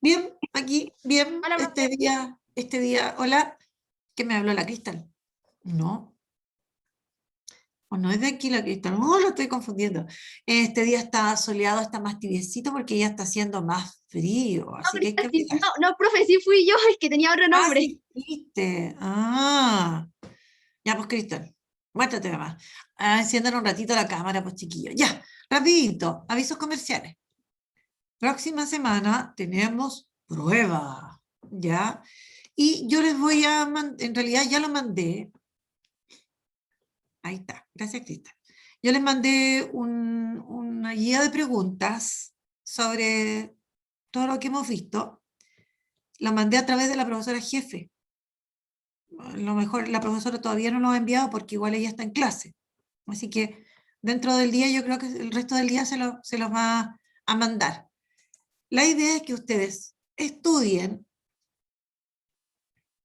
Bien, aquí, bien, Hola, profe. este día, hola, ¿qué me habló la Cristal? No, o no es de aquí la Cristal, no, lo estoy confundiendo. Este día está soleado, está más tibiecito porque ya está haciendo más frío, No, así que hay que no, abrigarse. no, profe, sí fui yo, es que tenía otro Ah, nombre. sí, viste. Ya pues Cristal, muéstrate nomás. Enciendan un ratito la cámara, pues chiquillos. Ya, rapidito, avisos comerciales. Próxima semana tenemos prueba, ¿ya? Y yo les voy a en realidad ya lo mandé. Ahí está, gracias Cristal. Yo les mandé una guía de preguntas sobre todo lo que hemos visto. La mandé a través de la profesora jefe. A lo mejor la profesora todavía no lo ha enviado porque igual ella está en clase. Así que dentro del día yo creo que el resto del día se los va a mandar. La idea es que ustedes estudien,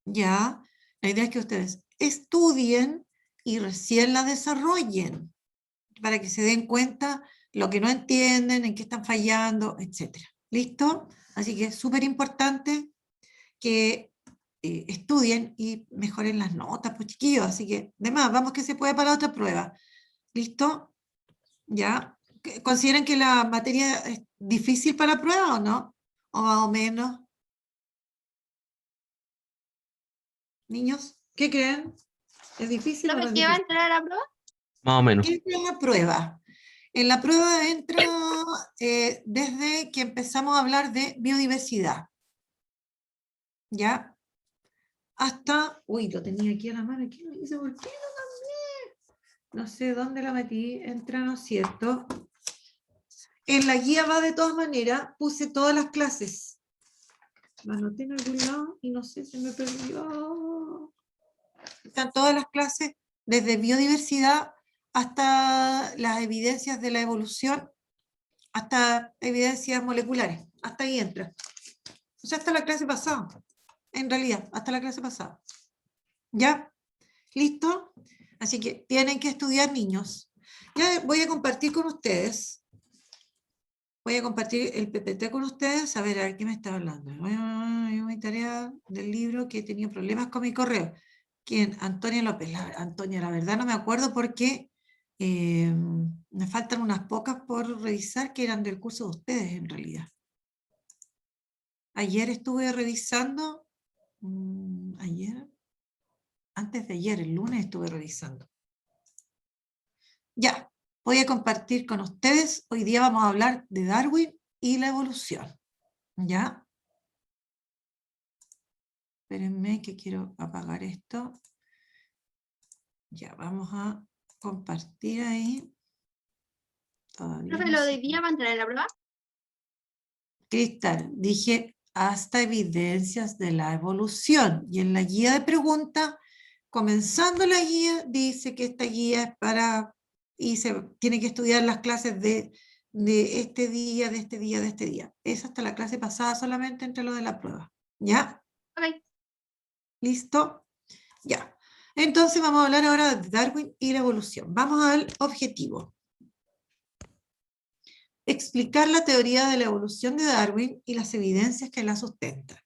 ya, la idea es que ustedes estudien y recién la desarrollen para que se den cuenta lo que no entienden, en qué están fallando, etc. ¿Listo? Así que es súper importante que estudien y mejoren las notas, pues chiquillos. Así que, de más, vamos que se puede para otra prueba. ¿Listo? ¿Ya? ¿Consideran que la materia es difícil para la prueba o no? ¿O más o menos? Niños, ¿qué creen? ¿Es difícil o no Profe, es ¿qué va a difícil? entrar a la prueba? Más o menos. ¿Qué es la prueba? En la prueba entra desde que empezamos a hablar de biodiversidad, ¿ya? Hasta, uy, lo tenía aquí a la mano, ¿qué lo hice? ¿Por qué lo cambié? No sé dónde lo metí, entra, ¿no es cierto? En la guía va de todas maneras, puse todas las clases. La anoté en algún lado y no sé, se me perdió. Están todas las clases, desde biodiversidad hasta las evidencias de la evolución, hasta evidencias moleculares. Hasta ahí entra. O sea, hasta la clase pasada. En realidad, hasta la clase pasada. ¿Ya? ¿Listo? Así que tienen que estudiar, niños. Ya voy a compartir con ustedes. Voy a compartir el PPT con ustedes. A ver qué me está hablando. Mi tarea del libro que tenía problemas con mi correo. ¿Quién? Antonia López. Antonia, la verdad no me acuerdo porque me faltan unas pocas por revisar que eran del curso de ustedes en realidad. Ayer estuve revisando. Antes de ayer, el lunes estuve revisando. Ya, voy a compartir con ustedes. Hoy día vamos a hablar de Darwin y la evolución. ¿Ya? Espérenme que quiero apagar esto. Ya, vamos a compartir ahí. Todavía Profe, no ¿lo sé. de día va a entrar en la prueba? Cristal, dije hasta evidencias de la evolución. Y en la guía de preguntas, comenzando la guía, dice que esta guía es para, y se tiene que estudiar las clases de este día, de este día, de este día. Es hasta la clase pasada solamente entre lo de la prueba. ¿Ya? Ok. ¿Listo? Ya. Entonces vamos a hablar ahora de Darwin y la evolución. Vamos al objetivo. Explicar la teoría de la evolución de Darwin y las evidencias que la sustentan.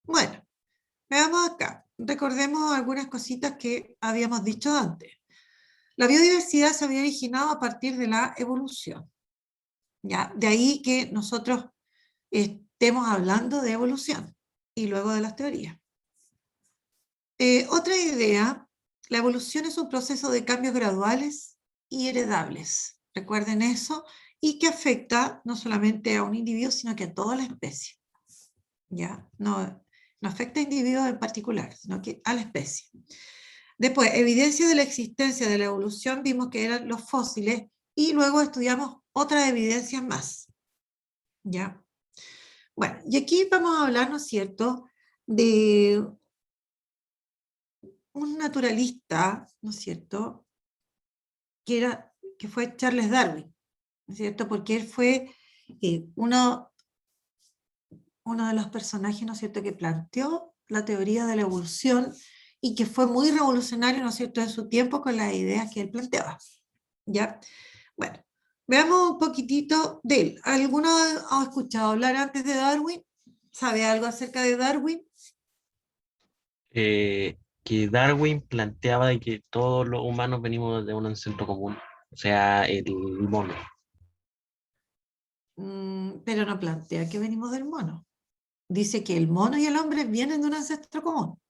Bueno, veamos acá. Recordemos algunas cositas que habíamos dicho antes. La biodiversidad se había originado a partir de la evolución. ¿Ya? De ahí que nosotros estemos hablando de evolución y luego de las teorías. Otra idea, la evolución es un proceso de cambios graduales y heredables. Recuerden eso, y que afecta no solamente a un individuo, sino que a toda la especie. ¿Ya? No afecta a individuos en particular, sino que a la especie. Después, evidencia de la existencia de la evolución, vimos que eran los fósiles, y luego estudiamos otras evidencias más. ¿Ya? Bueno, y aquí vamos a hablar, ¿no es cierto?, de un naturalista, ¿no es cierto?, que fue Charles Darwin, ¿no es cierto?, porque él fue uno de los personajes, ¿no es cierto?, que planteó la teoría de la evolución y que fue muy revolucionario, ¿no es cierto?, en su tiempo con las ideas que él planteaba. ¿Ya? Bueno, Veamos un poquitito de él. ¿Alguno ha escuchado hablar antes de Darwin? ¿Sabe algo acerca de Darwin? Que Darwin planteaba de que todos los humanos venimos de un ancestro común, o sea, el mono. Pero no plantea que venimos del mono. Dice que el mono y el hombre vienen de un ancestro común.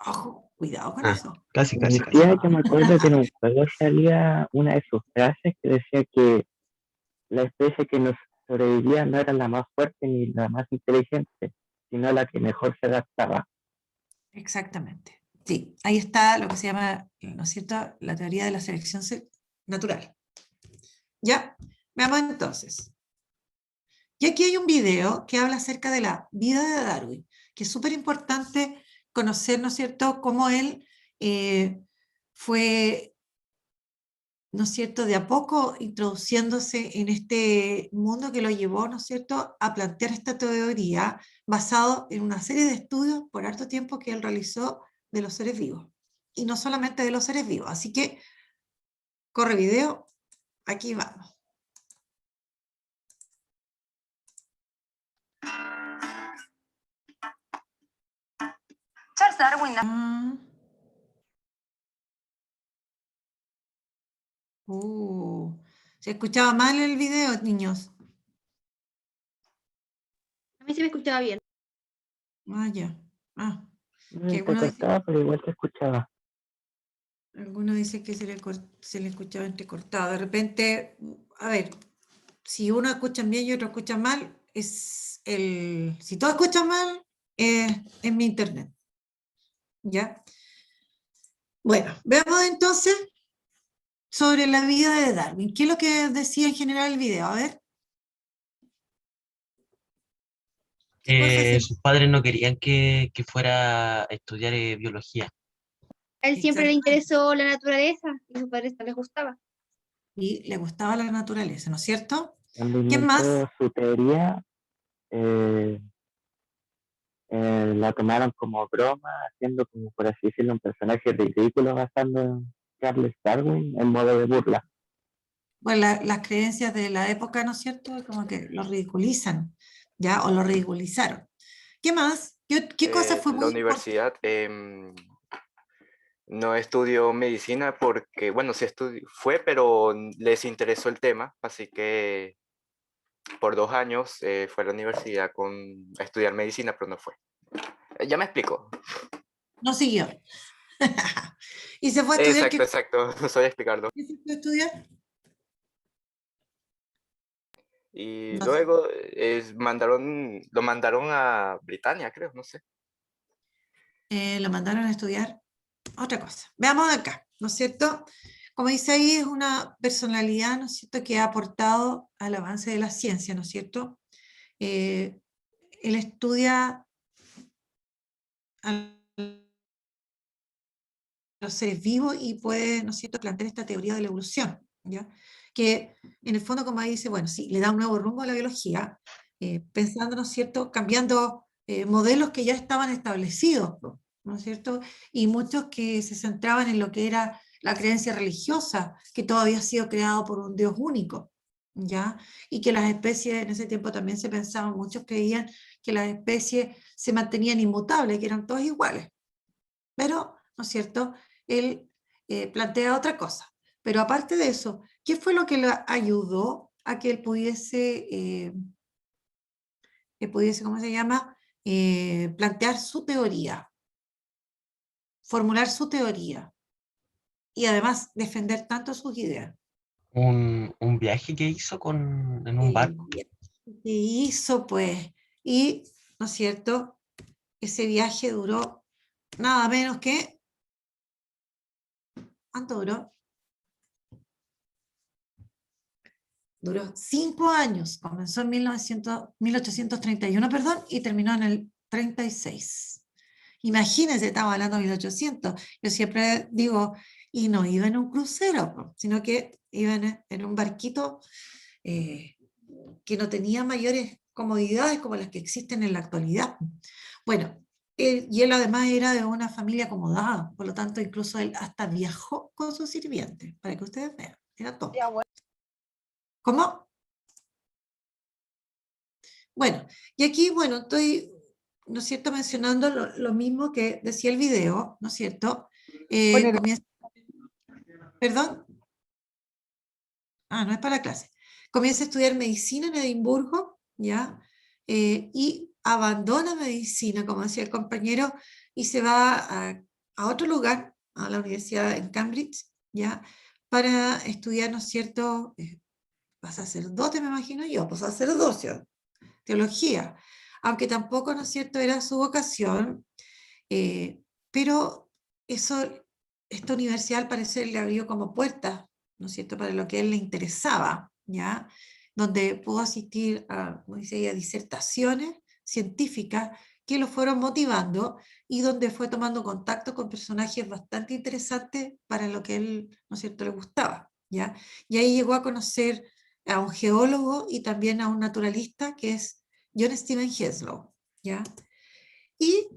Ojo, cuidado con Ah, eso. casi, casi, casi. Decía, yo me acuerdo que en un juego salía una de sus frases que decía que la especie que nos sobrevivía no era la más fuerte ni la más inteligente, sino la que mejor se adaptaba. Exactamente. Sí, ahí está lo que se llama, ¿no es cierto?, la teoría de la selección natural. Ya, veamos entonces. Y aquí hay un video que habla acerca de la vida de Darwin, que es súper importante conocer, ¿no es cierto?, cómo él fue, ¿no es cierto?, de a poco introduciéndose en este mundo que lo llevó, ¿no es cierto?, a plantear esta teoría basado en una serie de estudios por harto tiempo que él realizó de los seres vivos. Y no solamente de los seres vivos. Así que, corre video, aquí vamos. Charles Darwin ¿Se escuchaba mal el video, niños? A mí se me escuchaba bien. Ah, ya. Ah, que Te cortaba, pero igual te escuchaba. alguno dice que se le escuchaba entrecortado. De repente, a ver, si uno escucha bien y otro escucha mal, si todos escuchan mal, es mi internet. ¿Ya? Bueno, veamos entonces sobre la vida de Darwin. ¿Qué es lo que decía en general el video? A ver. ¿Qué cosa decía? Sus padres no querían que fuera a estudiar biología. A él siempre le Exactamente. interesó la naturaleza y a sus padres no les gustaba. Y le gustaba la naturaleza, ¿no es cierto? Cuando ¿Qué más? inventó su teoría, la tomaron como broma, haciendo como, por así decirlo, un personaje ridículo basando en Charles Darwin en modo de burla. Bueno, las creencias de la época, ¿no es cierto? Como que lo ridiculizan, ¿ya? O lo ridiculizaron. ¿Qué más? ¿Qué cosa fue La muy importante? universidad no estudió medicina porque, bueno, sí fue, pero les interesó el tema, así que por 2 años fue a la universidad a estudiar medicina, pero no fue. Ya me explico. No siguió. ¿Y se fue a estudiar Exacto, exacto, no sabía explicarlo. qué se fue a estudiar? Y No sé. luego lo mandaron a Britania, creo, no sé. Lo mandaron a estudiar otra cosa. Veamos acá, ¿no es cierto? Como dice ahí, es una personalidad, ¿no es cierto?, que ha aportado al avance de la ciencia, ¿no es cierto? Él estudia a los seres vivos y puede, ¿no es cierto?, plantear esta teoría de la evolución, ¿ya? Que en el fondo, como ahí dice, bueno, sí, le da un nuevo rumbo a la biología, pensando, ¿no es cierto?, cambiando modelos que ya estaban establecidos, ¿no es cierto? Y muchos que se centraban en lo que era la creencia religiosa, que todo había sido creado por un Dios único, ¿ya? Y que las especies, en ese tiempo también se pensaba, muchos creían que las especies se mantenían inmutables, que eran todas iguales. Pero, ¿no es cierto?, él plantea otra cosa. Pero aparte de eso, ¿qué fue lo que le ayudó a que él pudiese, ¿cómo se llama?, plantear su teoría, formular su teoría y además defender tanto sus ideas? Un viaje que hizo en un El barco. viaje que hizo, pues, y, ¿no es cierto?, ese viaje duró nada menos que, ¿cuánto duró? Duró 5 años, comenzó en 1831, perdón, y terminó en el 36. Imagínense, estamos hablando de 1800. Yo siempre digo, y no iba en un crucero, sino que iba en un barquito eh, que no tenía mayores comodidades como las que existen en la actualidad. Bueno, y él además era de una familia acomodada, por lo tanto incluso él hasta viajó con sus sirvientes, para que ustedes vean, era todo. ¿Cómo? Bueno, y aquí, bueno, estoy, ¿no es cierto?, mencionando lo mismo que decía el video, ¿no es cierto? Comienza, perdón, no es para la clase. Comienza a estudiar medicina en Edimburgo, ¿ya? Y abandona medicina, como decía el compañero, y se va a otro lugar, a la universidad en Cambridge, ¿ya? Para estudiar, ¿no es cierto?, para sacerdote, me imagino yo, pues sacerdocio, teología, aunque tampoco, ¿no es cierto?, era su vocación, pero eso, esta universidad al parecer le abrió como puertas, ¿no es cierto?, para lo que a él le interesaba, ¿ya? Donde pudo asistir a, como dice ella, disertaciones científicas que lo fueron motivando y donde fue tomando contacto con personajes bastante interesantes para lo que él, ¿no es cierto?, le gustaba, ¿ya? Y ahí llegó a conocer a un geólogo y también a un naturalista que es John Stephen Henslow, ¿ya? Y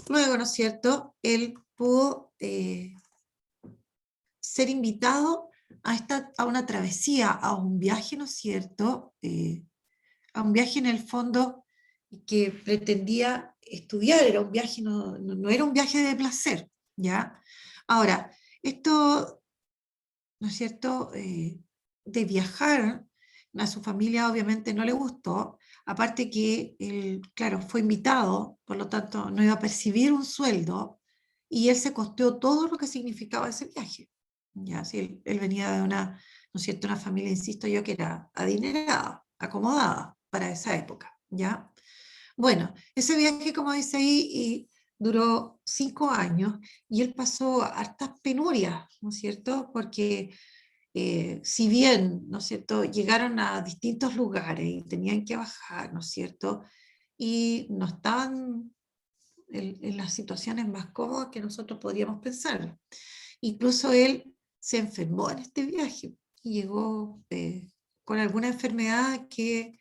luego, ¿no es cierto?, él pudo ser invitado a una travesía, a un viaje, ¿no es cierto?, a un viaje en el fondo que pretendía estudiar, era un viaje, no era un viaje de placer, ¿ya? Ahora, esto, ¿no es cierto?, de viajar, a su familia obviamente no le gustó, aparte que él, claro, fue invitado, por lo tanto no iba a percibir un sueldo, y él se costeó todo lo que significaba ese viaje. Ya, sí, él venía de una, ¿no es cierto?, una familia, insisto yo, que era adinerada, acomodada para esa época, ¿ya? Bueno, ese viaje, como dice ahí, y duró 5 años, y él pasó hartas penurias, ¿no es cierto?, porque si bien, ¿no es cierto?, llegaron a distintos lugares y tenían que bajar, ¿no es cierto?, y no estaban en las situaciones más cómodas que nosotros podríamos pensar. Incluso él se enfermó en este viaje y llegó con alguna enfermedad que,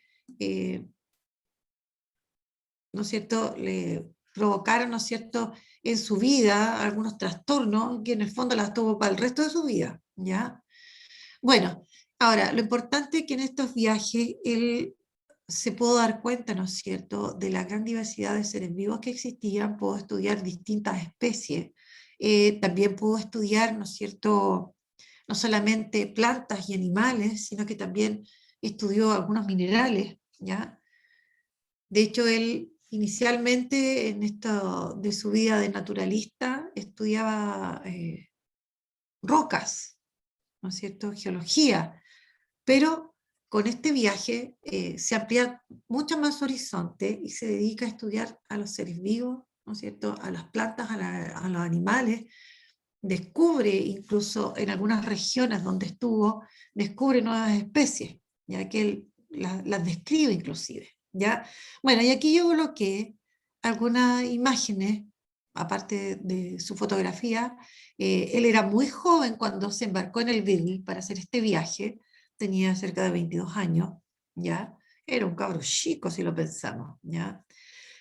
¿no es cierto?, le provocaron, ¿no es cierto?, en su vida algunos trastornos que en el fondo las tuvo para el resto de su vida, ¿ya? Bueno, ahora, lo importante es que en estos viajes él se pudo dar cuenta, ¿no es cierto?, de la gran diversidad de seres vivos que existían, pudo estudiar distintas especies, también pudo estudiar, ¿no es cierto?, no solamente plantas y animales, sino que también estudió algunos minerales, ¿ya? De hecho, él inicialmente en esto de su vida de naturalista estudiaba rocas, ¿no es cierto?, geología, pero con este viaje se amplía mucho más su horizonte y se dedica a estudiar a los seres vivos, ¿no es cierto?, a las plantas, a los animales, descubre incluso en algunas regiones donde estuvo, descubre nuevas especies, ya que él las describe inclusive, ¿ya? Bueno, y aquí yo coloqué algunas imágenes, aparte de su fotografía. Él era muy joven cuando se embarcó en el Beagle para hacer este viaje, tenía cerca de 22 años, ¿ya? Era un cabro chico si lo pensamos, ¿ya?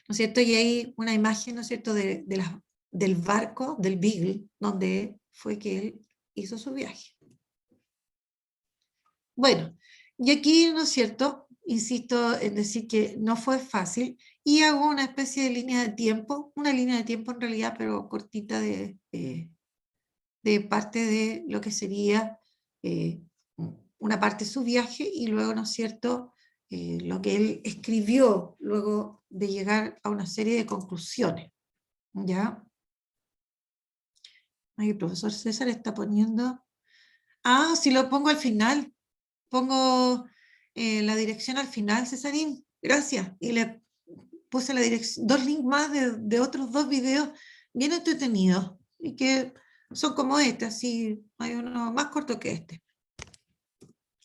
¿No es cierto? Y hay una imagen, ¿no es cierto?, del barco, del Beagle, donde fue que él hizo su viaje. Bueno, y aquí, ¿no es cierto?, insisto en decir que no fue fácil, y hago una especie de línea de tiempo, una línea de tiempo en realidad, pero cortita de parte de lo que sería eh, una parte de su viaje, y luego, ¿no es cierto?, lo que él escribió luego de llegar a una serie de conclusiones, ¿ya? Ay, el profesor César está poniendo... si lo pongo al final, pongo la dirección al final, Cesarín, gracias, y le puse la dirección, 2 links más de otros 2 videos bien entretenidos, y que son como este, así, hay uno más corto que este.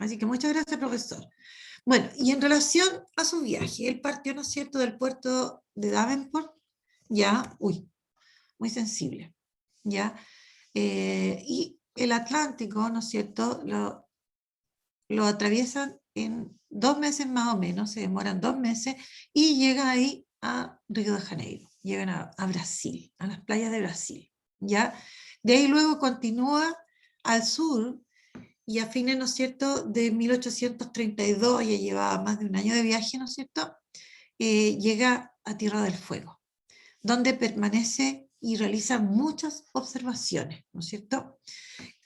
Así que muchas gracias, profesor. Bueno, y en relación a su viaje, él partió, ¿no es cierto?, del puerto de Davenport, ya, muy sensible, ya, y el Atlántico, ¿no es cierto?, lo atraviesan en 2 meses más o menos, se demoran 2 meses, y llegan ahí a Río de Janeiro, llegan a Brasil, a las playas de Brasil, ¿ya? De ahí luego continúa al sur, y a fines, ¿no es cierto?, de 1832, ya llevaba más de un año de viaje, ¿no es cierto?, llega a Tierra del Fuego, donde permanece y realiza muchas observaciones, ¿no es cierto?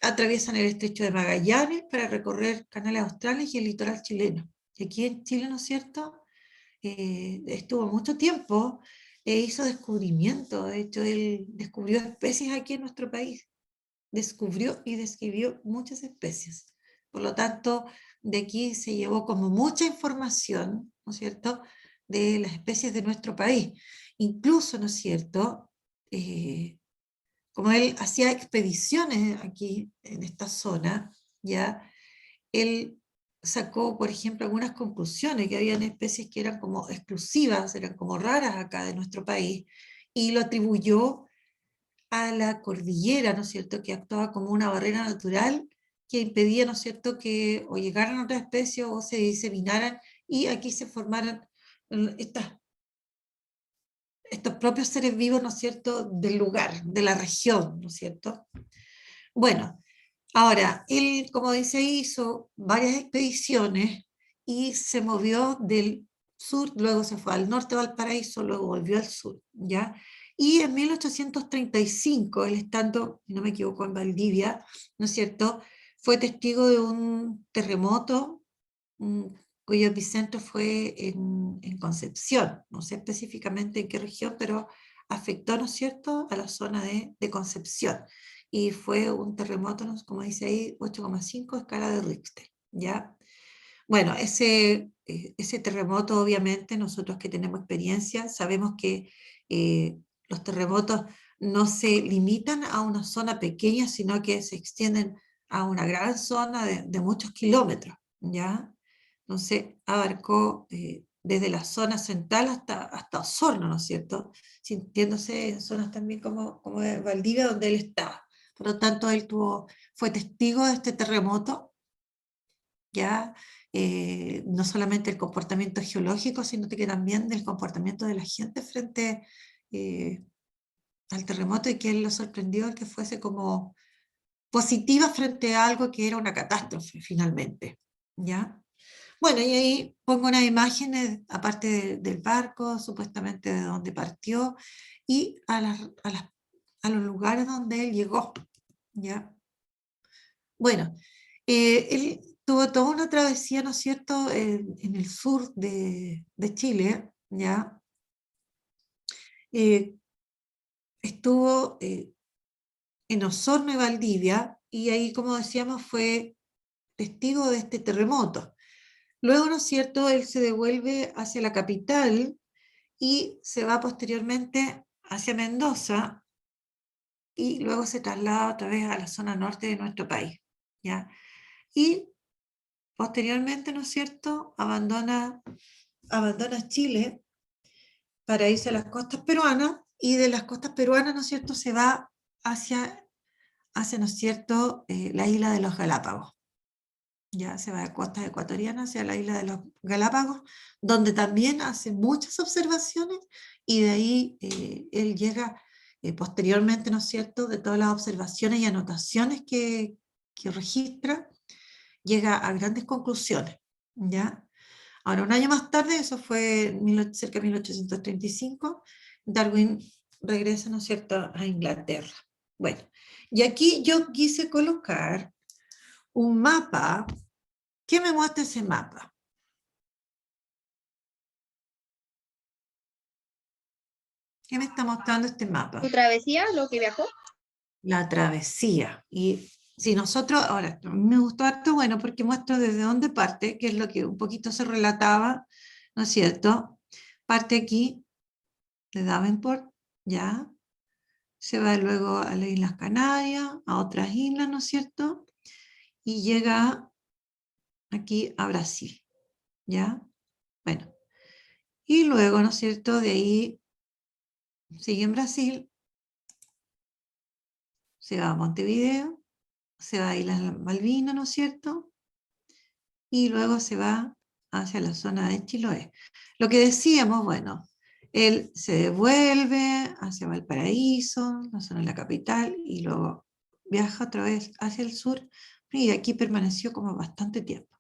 Atraviesan el estrecho de Magallanes para recorrer canales australes y el litoral chileno. Y aquí en Chile, ¿no es cierto?, estuvo mucho tiempo, hizo descubrimientos, de hecho él descubrió especies aquí en nuestro país, descubrió y describió muchas especies. Por lo tanto, de aquí se llevó como mucha información, ¿no es cierto?, de las especies de nuestro país. Incluso, ¿no es cierto?, como él hacía expediciones aquí en esta zona, ya, él sacó, por ejemplo, algunas conclusiones, que habían especies que eran como exclusivas, eran como raras acá de nuestro país, y lo atribuyó a la cordillera, ¿no es cierto?, que actuaba como una barrera natural que impedía, ¿no es cierto?, que o llegaran otras especies o se diseminaran, y aquí se formaran estos propios seres vivos, ¿no es cierto?, del lugar, de la región, ¿no es cierto? Bueno, ahora, él, como dice, hizo varias expediciones y se movió del sur, luego se fue al norte de Valparaíso, luego volvió al sur, ¿ya? Y en 1835, él estando, si no me equivoco, en Valdivia, ¿no es cierto?, fue testigo de un terremoto cuyo epicentro fue en Concepción, no sé específicamente en qué región, pero afectó, ¿no es cierto?, a la zona de Concepción. Y fue un terremoto, ¿no?, como dice ahí, 8,5 escala de Richter, ¿ya? Bueno, ese terremoto, obviamente, nosotros que tenemos experiencia, sabemos que los terremotos no se limitan a una zona pequeña, sino que se extienden a una gran zona de muchos kilómetros, ¿ya? Entonces, abarcó desde la zona central hasta Osorno, ¿no es cierto?, sintiéndose en zonas también como de Valdivia, donde él estaba. Por lo tanto, él fue testigo de este terremoto, ya, no solamente el comportamiento geológico, sino que también del comportamiento de la gente frente al terremoto, y que él lo sorprendió el que fuese como positiva frente a algo que era una catástrofe finalmente, ¿ya? Bueno, y ahí pongo unas imágenes, aparte del barco, supuestamente de donde partió, y a los lugares donde él llegó, ¿ya? Bueno, él tuvo toda una travesía, ¿no es cierto?, en el sur de Chile, ¿ya? Estuvo en Osorno y Valdivia, y ahí, como decíamos, fue testigo de este terremoto. Luego, ¿no es cierto?, él se devuelve hacia la capital y se va posteriormente hacia Mendoza, y luego se traslada otra vez a la zona norte de nuestro país, ¿ya? Y posteriormente, ¿no es cierto?, abandona Chile para irse a las costas peruanas, y de las costas peruanas, ¿no es cierto?, se va hacia, ¿no es cierto?, la isla de los Galápagos. Ya se va de costas ecuatorianas hacia la isla de los Galápagos, donde también hace muchas observaciones, y de ahí él llega posteriormente, ¿no es cierto?, de todas las observaciones y anotaciones que registra, llega a grandes conclusiones, ¿ya? Ahora, un año más tarde, eso fue cerca de 1835, Darwin regresa, ¿no es cierto?, a Inglaterra. Bueno, y aquí yo quise colocar un mapa. ¿Qué me muestra ese mapa? ¿Qué me está mostrando este mapa? ¿Tu travesía, lo que viajó? La travesía. Y si nosotros, ahora, a mí me gustó harto, bueno, porque muestra desde dónde parte, que es lo que un poquito se relataba, ¿no es cierto? Parte aquí de Davenport, ¿ya? Se va luego a las Islas Canarias, a otras islas, ¿no es cierto? Y llega aquí a Brasil, ¿ya? Bueno, y luego, ¿no es cierto?, de ahí sigue en Brasil, se va a Montevideo, se va a Islas Malvinas, ¿no es cierto?, y luego se va hacia la zona de Chiloé. Lo que decíamos, bueno, él se devuelve hacia Valparaíso, la zona de la capital, y luego viaja otra vez hacia el sur y aquí permaneció como bastante tiempo.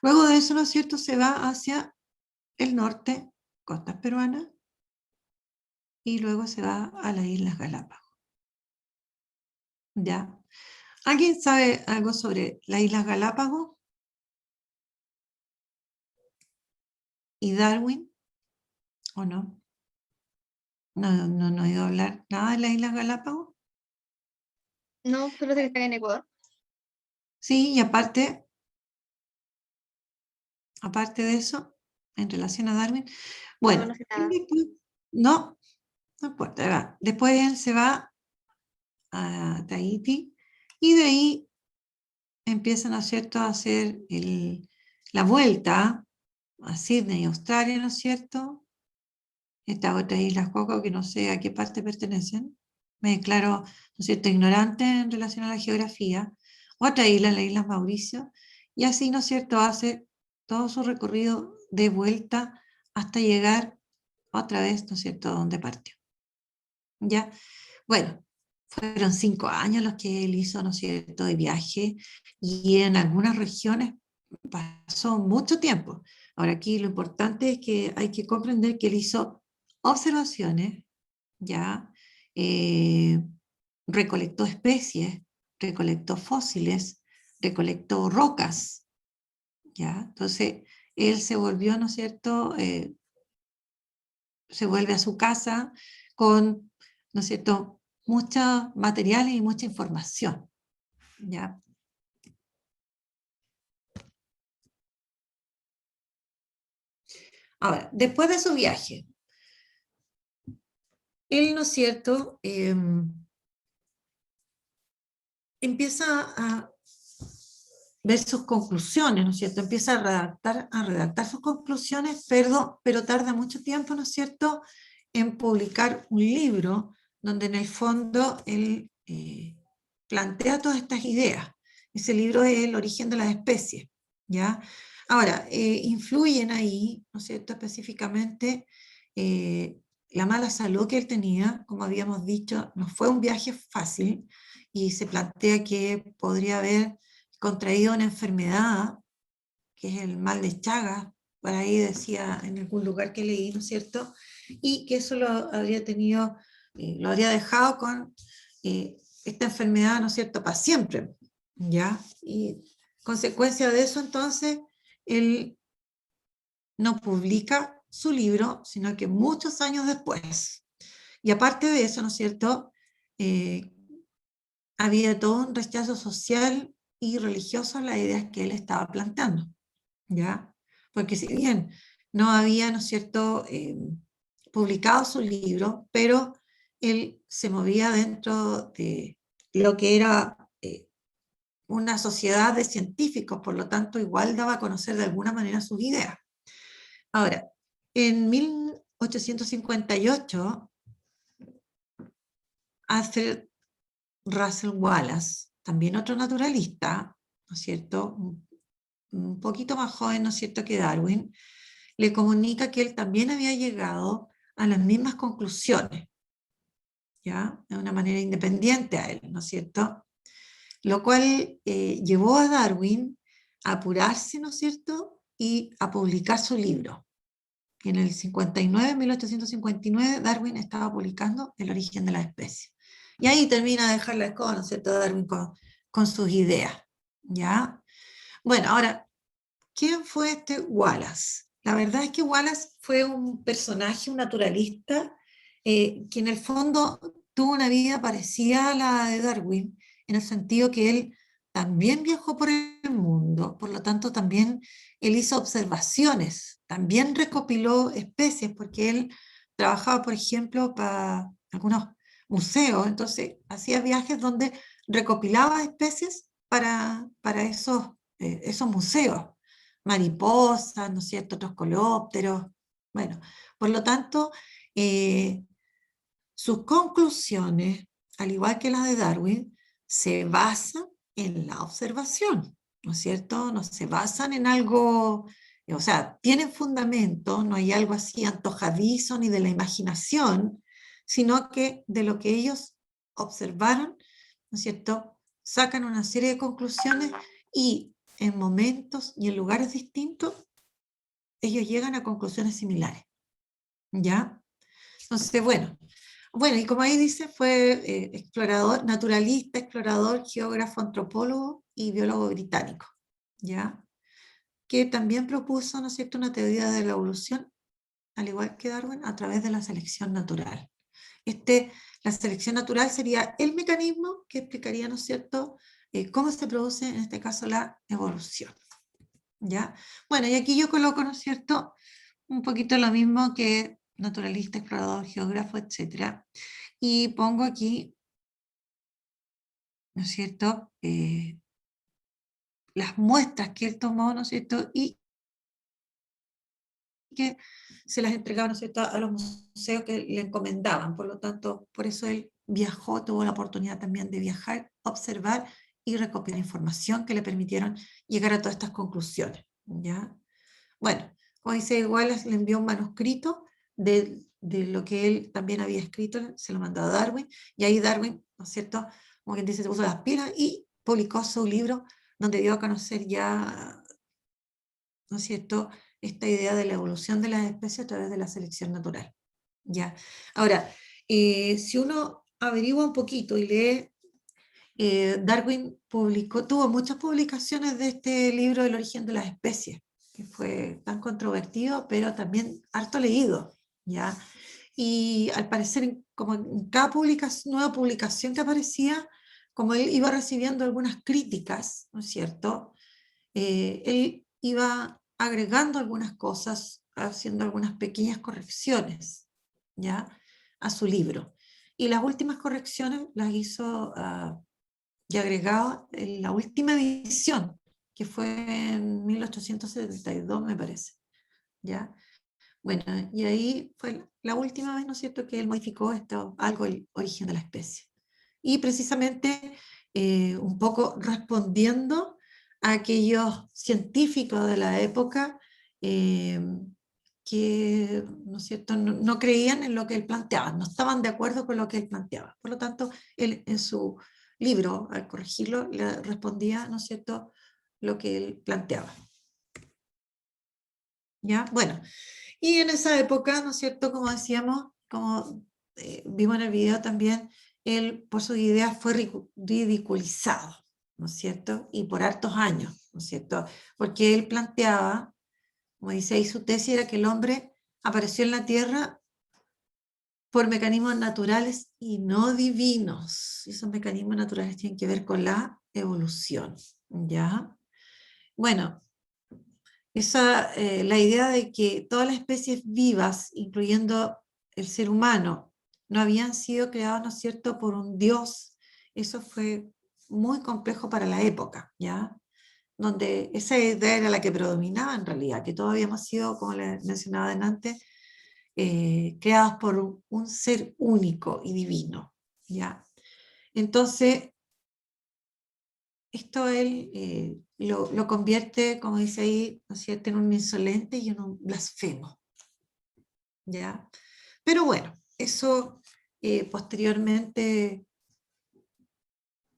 Luego de eso, ¿no es cierto?, se va hacia el norte, costas peruanas, y luego se va a las Islas Galápagos. ¿Ya? ¿Alguien sabe algo sobre las Islas Galápagos? ¿Y Darwin? ¿O no? No he oído hablar nada de las Islas Galápagos. No, solo sé que está en Ecuador. Sí, y aparte de eso, en relación a Darwin, bueno, No sé nada. no importa, ahí va. Después él se va a Tahití y de ahí empiezan, ¿no es cierto?, a hacer la vuelta a Sydney, Australia, ¿no es cierto? Estas otras islas Coco, que no sé a qué parte pertenecen. Me declaro, ¿no es cierto?, ignorante en relación a la geografía. Otra isla, la isla Mauricio, y así, ¿no es cierto?, hace todo su recorrido de vuelta hasta llegar otra vez, ¿no es cierto?, donde partió. ¿Ya? Bueno, fueron 5 años los que él hizo, ¿no es cierto?, de viaje, y en algunas regiones pasó mucho tiempo. Ahora aquí lo importante es que hay que comprender que él hizo observaciones, ¿ya? Recolectó especies, recolectó fósiles, recolectó rocas, ¿ya? Entonces, él se volvió, ¿no es cierto?, se vuelve a su casa con, ¿no es cierto?, muchos materiales y mucha información, ¿ya? Ahora, después de su viaje, él, ¿no es cierto?, empieza a ver sus conclusiones, ¿no es cierto? Empieza a redactar sus conclusiones, pero tarda mucho tiempo, ¿no es cierto?, en publicar un libro donde en el fondo él plantea todas estas ideas. Ese libro es El origen de las especies, ¿ya? Ahora, influyen ahí, ¿no es cierto?, específicamente la mala salud que él tenía. Como habíamos dicho, no fue un viaje fácil y se plantea que podría haber contraído una enfermedad, que es el mal de Chagas, por ahí decía en algún lugar que leí, ¿no es cierto?, y que eso lo habría tenido, lo habría dejado con esta enfermedad, ¿no es cierto?, para siempre, ¿ya? Y consecuencia de eso, entonces, él no publica su libro, sino que muchos años después. Y aparte de eso, ¿no es cierto?, había todo un rechazo social y religioso a las ideas que él estaba planteando, ¿ya? Porque si bien no había, ¿no es cierto?, publicado su libro, pero él se movía dentro de lo que era una sociedad de científicos, por lo tanto igual daba a conocer de alguna manera sus ideas. Ahora, en 1858, Arthur Russell Wallace, también otro naturalista, ¿no es cierto?, un poquito más joven, ¿no es cierto?, que Darwin, le comunica que él también había llegado a las mismas conclusiones, ¿ya?, de una manera independiente a él, ¿no es cierto?, lo cual llevó a Darwin a apurarse, ¿no es cierto?, y a publicar su libro. Y en el 59, 1859, Darwin estaba publicando El origen de la especie. Y ahí termina de dejar la escoba, ¿no es cierto?, Darwin con sus ideas, ¿ya? Bueno, ahora, ¿quién fue este Wallace? La verdad es que Wallace fue un personaje, un naturalista, que en el fondo tuvo una vida parecida a la de Darwin, en el sentido que él también viajó por el mundo, por lo tanto también él hizo observaciones, también recopiló especies, porque él trabajaba, por ejemplo, para algunos museos, entonces hacía viajes donde recopilaba especies para esos museos, mariposas, ¿no es cierto?, otros colópteros. Bueno, por lo tanto, sus conclusiones, al igual que las de Darwin, se basan en la observación, ¿no es cierto? No se basan en algo, o sea, tienen fundamento, no hay algo así antojadizo ni de la imaginación, sino que de lo que ellos observaron, ¿no es cierto?, sacan una serie de conclusiones y en momentos y en lugares distintos, ellos llegan a conclusiones similares. ¿Ya? Entonces, bueno, y como ahí dice, fue explorador, naturalista, explorador, geógrafo, antropólogo y biólogo británico, ¿ya? Que también propuso, ¿no es cierto?, una teoría de la evolución, al igual que Darwin, a través de la selección natural. La selección natural sería el mecanismo que explicaría, ¿no es cierto?, cómo se produce, en este caso, la evolución, ¿ya? Bueno, y aquí yo coloco, ¿no es cierto?, un poquito lo mismo que naturalista, explorador, geógrafo, etc. Y pongo aquí, ¿no es cierto?, las muestras que él tomó, ¿no es cierto?, y que se las entregaba, ¿no es cierto?, a los museos que le encomendaban. Por lo tanto, por eso él viajó, tuvo la oportunidad también de viajar, observar y recopilar información que le permitieron llegar a todas estas conclusiones, ¿ya? Bueno, como dice, igual le envió un manuscrito de lo que él también había escrito, se lo mandó a Darwin, y ahí Darwin, ¿no es cierto?, como quien dice, se puso las pilas y publicó su libro donde dio a conocer ya, ¿no es cierto?, esta idea de la evolución de las especies a través de la selección natural. ¿Ya? Ahora, si uno averigua un poquito y lee, Darwin tuvo muchas publicaciones de este libro del origen de las especies, que fue tan controvertido, pero también harto leído, ¿ya? Y al parecer, como en cada nueva publicación que aparecía, como él iba recibiendo algunas críticas, ¿no es cierto?, él iba agregando algunas cosas, haciendo algunas pequeñas correcciones, ¿ya?, a su libro. Y las últimas correcciones las hizo y agregaba en la última edición, que fue en 1872, me parece, ¿ya? Bueno, y ahí fue la última vez, ¿no es cierto?, que él modificó algo el origen de la especie. Y precisamente un poco respondiendo a aquellos científicos de la época que, ¿no es cierto?, no creían en lo que él planteaba, no estaban de acuerdo con lo que él planteaba. Por lo tanto, él en su libro, al corregirlo, le respondía, ¿no es cierto?, lo que él planteaba. ¿Ya? Bueno, y en esa época, ¿no es cierto?, como decíamos, como vimos en el video también, él por sus ideas fue ridiculizado, ¿no es cierto?, y por hartos años, ¿no es cierto?, porque él planteaba, como dice ahí su tesis, era que el hombre apareció en la Tierra por mecanismos naturales y no divinos. Y esos mecanismos naturales tienen que ver con la evolución, ¿ya? Bueno, la idea de que todas las especies vivas, incluyendo el ser humano, no habían sido creados, ¿no es cierto?, por un Dios, eso fue muy complejo para la época, ¿ya? Donde esa idea era la que predominaba en realidad, que todos habíamos sido, como les mencionaba antes, creados por un ser único y divino, ¿ya? Entonces, esto él lo convierte, como dice ahí, ¿no es cierto?, en un insolente y en un blasfemo, ¿ya? Pero bueno, eso posteriormente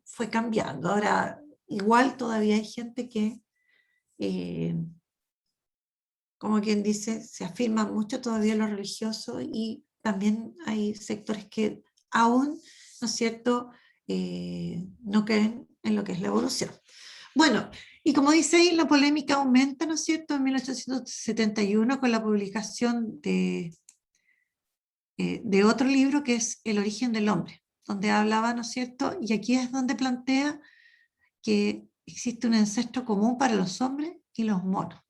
fue cambiando. Ahora, igual todavía hay gente que, como quien dice, se afirma mucho todavía lo religioso y también hay sectores que aún, ¿no es cierto?, no creen en lo que es la evolución. Bueno, y como dice ahí, la polémica aumenta, ¿no es cierto?, en 1871 con la publicación de otro libro que es El origen del hombre, donde hablaba, ¿no es cierto?, y aquí es donde plantea que existe un ancestro común para los hombres y los monos.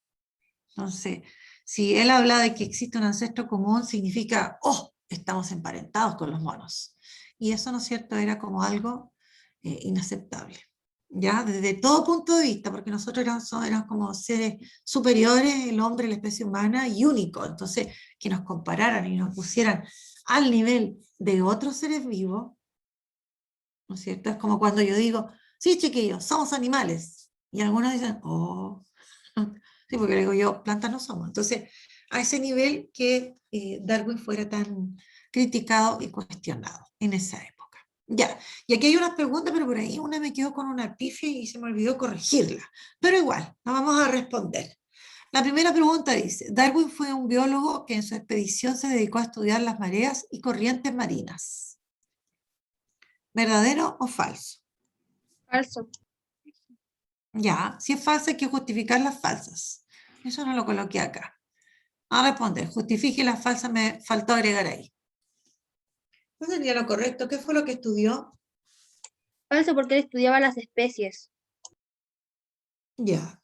Entonces, si él habla de que existe un ancestro común, significa, oh, estamos emparentados con los monos. Y eso, ¿no es cierto?, era como algo inaceptable, ¿ya? Desde todo punto de vista, porque nosotros éramos como seres superiores, el hombre, la especie humana, y únicos. Entonces, que nos compararan y nos pusieran al nivel de otros seres vivos, ¿no es cierto? Es como cuando yo digo, sí, chiquillos, somos animales. Y algunos dicen, oh, sí, porque le digo yo, plantas no somos. Entonces, a ese nivel que Darwin fuera tan criticado y cuestionado en esa época, Ya, y aquí hay unas preguntas, pero por ahí una me quedó con una pifia y se me olvidó corregirla. Pero igual, la vamos a responder. La primera pregunta dice, Darwin fue un biólogo que en su expedición se dedicó a estudiar las mareas y corrientes marinas. ¿Verdadero o falso? Falso. Ya, si es falso hay que justificar las falsas. Eso no lo coloqué acá. A responder, justifique las falsas, me faltó agregar ahí. ¿No sería lo correcto? ¿Qué fue lo que estudió? Falso porque él estudiaba las especies. Ya,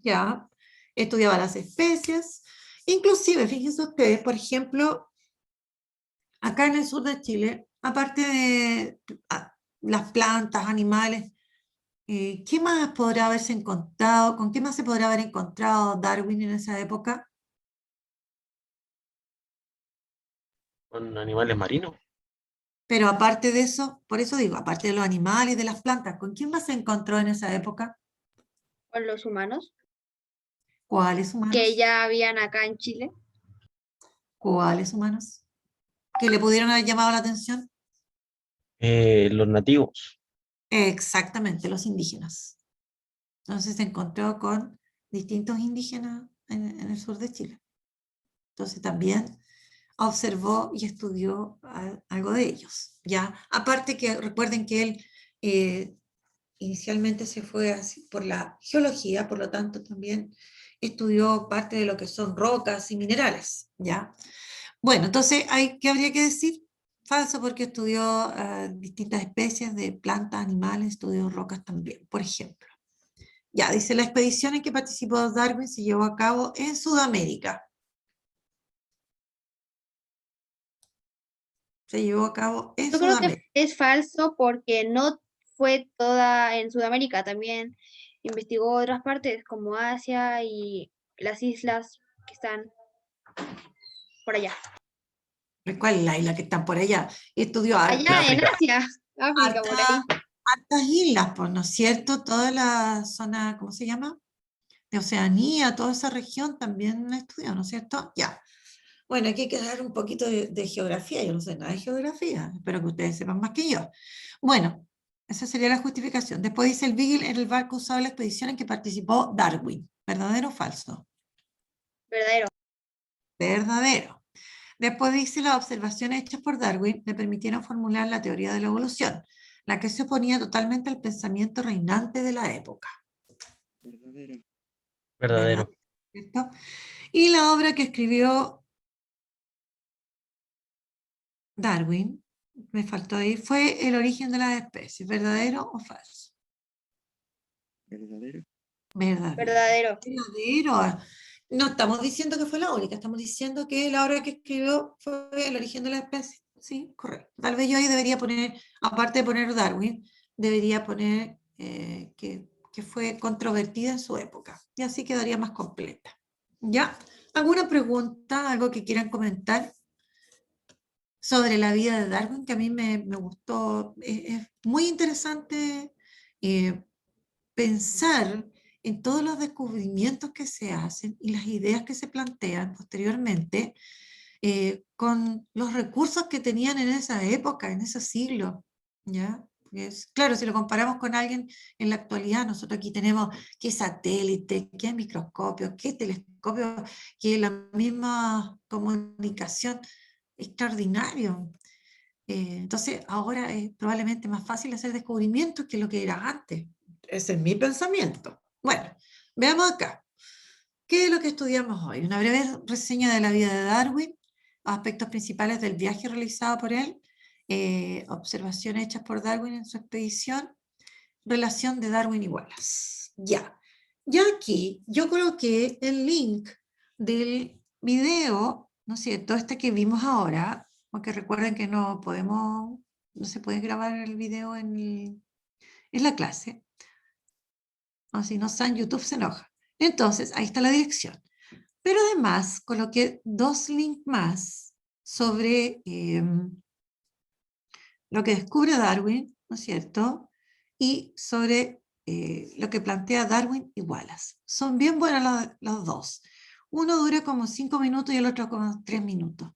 ya. Estudiaba las especies. Inclusive, fíjense ustedes, por ejemplo, acá en el sur de Chile, aparte de las plantas, animales, ¿qué más podrá haberse encontrado? ¿Con qué más se podrá haber encontrado Darwin en esa época? Con animales marinos. Pero aparte de eso, por eso digo, aparte de los animales y de las plantas, ¿con quién más se encontró en esa época? Con los humanos, ¿Cuáles humanos? que ya habían acá en Chile. ¿Cuáles humanos? ¿Que le pudieron haber llamado la atención? Los nativos. Exactamente, los indígenas. Entonces se encontró con distintos indígenas en el sur de Chile. Entonces también observó y estudió algo de ellos. ¿Ya? Aparte que recuerden que él inicialmente se fue así por la geología, por lo tanto también estudió parte de lo que son rocas y minerales. ¿Ya? Bueno, entonces, ¿qué habría que decir? Falso porque estudió distintas especies de plantas, animales, estudió rocas también, por ejemplo. Ya, dice, la expedición en que participó Darwin se llevó a cabo en Sudamérica. Se llevó a cabo en Yo creo que Sudamérica. es falso porque no fue toda en Sudamérica, también investigó otras partes como Asia y las islas que están por allá. ¿Cuál es la isla que están por allá? Estudió Allá en África. Asia, África, por ahí. hartas islas, pues, ¿no es cierto? Toda la zona, ¿cómo se llama? De Oceanía, toda esa región también la estudió, ¿no es cierto? Ya. Bueno, aquí hay que dar un poquito de geografía. Yo no sé nada de geografía. Espero que ustedes sepan más que yo. Bueno, esa sería la justificación. Después dice el Beagle era el barco usado en la expedición en que participó Darwin. ¿Verdadero o falso? Verdadero. Verdadero. Después dice las observaciones hechas por Darwin le permitieron formular la teoría de la evolución, la que se oponía totalmente al pensamiento reinante de la época. Verdadero. Verdadero. ¿Cierto? Y la obra que escribió Darwin, me faltó ahí, fue El origen de las especies. ¿Verdadero o falso? Verdadero. Verdadero. Verdadero. Verdadero. No estamos diciendo que fue la única, estamos diciendo que la obra que escribió fue El origen de la especie. Sí, correcto. Tal vez yo ahí debería poner, aparte de poner Darwin, debería poner que fue controvertida en su época. Y así quedaría más completa. ¿Ya? ¿Alguna pregunta, algo que quieran comentar sobre la vida de Darwin? Que a mí me gustó. Es muy interesante pensar en todos los descubrimientos que se hacen y las ideas que se plantean posteriormente con los recursos que tenían en esa época, en ese siglo, ¿ya? Claro, si lo comparamos con alguien en la actualidad, nosotros aquí tenemos qué satélite, qué microscopio, qué telescopio, que la misma comunicación, extraordinario. Entonces, ahora es probablemente más fácil hacer descubrimientos que lo que era antes. Ese es mi pensamiento. Bueno, veamos acá. ¿Qué es lo que estudiamos hoy? Una breve reseña de la vida de Darwin, aspectos principales del viaje realizado por él, observaciones hechas por Darwin en su expedición, relación de Darwin y Wallace. Ya. Ya aquí yo coloqué el link del video, ¿no es cierto? Este que vimos ahora, porque recuerden que no se puede grabar el video en la clase, o si no, San YouTube se enoja. Entonces, ahí está la dirección. Pero además coloqué dos links más sobre lo que descubre Darwin, ¿no es cierto? Y sobre lo que plantea Darwin y Wallace. Son bien buenos los dos. Uno dura como 5 minutos y el otro como 3 minutos.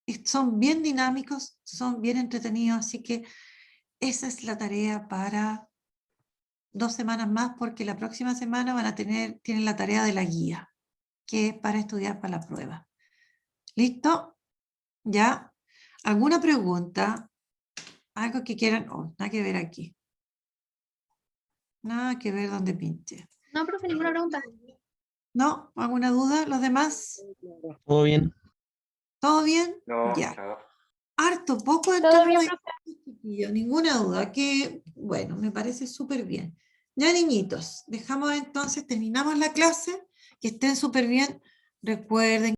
Y son bien dinámicos, son bien entretenidos, así que esa es la tarea para 2 semanas más, porque la próxima semana tienen la tarea de la guía, que es para estudiar para la prueba. ¿Listo? ¿Ya? ¿Alguna pregunta? Algo que quieran, nada que ver aquí. Nada que ver donde pinche. No, profe, ninguna pregunta. ¿No? ¿Alguna duda? ¿Los demás? ¿Todo bien? ¿Todo bien? No, Ya. nada. Harto, poco Todo entramos bien, ahí, profe. chiquillos, ninguna duda, que bueno, me parece súper bien. Ya, niñitos, dejamos entonces, terminamos la clase, que estén súper bien. Recuerden